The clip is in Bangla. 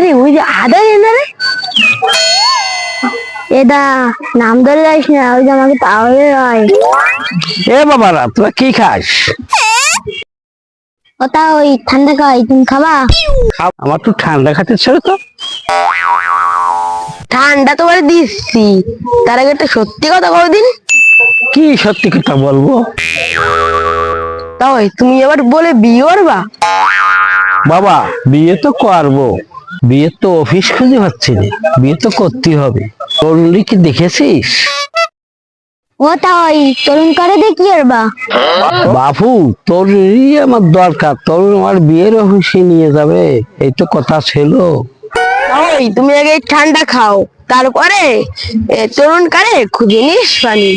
রে ওই যে আদা এনে রে এদা নাম ধরে যাইস না, ওই যে আমাকে তাহলে হয়। এ বাবারা, তোরা কি খাস? ওটা ওই ঠান্ডা খাই, তুমি খাবা? আমার তো ঠান্ডা খাতে ছিল তো। ঠান্ডা তোমার দিচ্ছি, তার আগে একটা সত্যি কথা কও দিন। কি সত্যি কথা বলবো? তাই তুমি এবার বলে বিয়ে করবা? বাবা, বিয়ে তো করবো, বিয়ে তো অফিস খুঁজে পাচ্ছি না, বিয়ে তো করতে হবে। তরুণী কি দেখেছিস? ও তাই তরুণ করে দেখি করবা? বাবু, তরুণী আমার দরকার, তরুণ আমার বিয়ের অফিসে নিয়ে যাবে, এই তো কথা ছিল। ওই তুমি আগে ঠান্ডা খাও, তারপরে তরুণ কারে খুঁজে নিস পানি।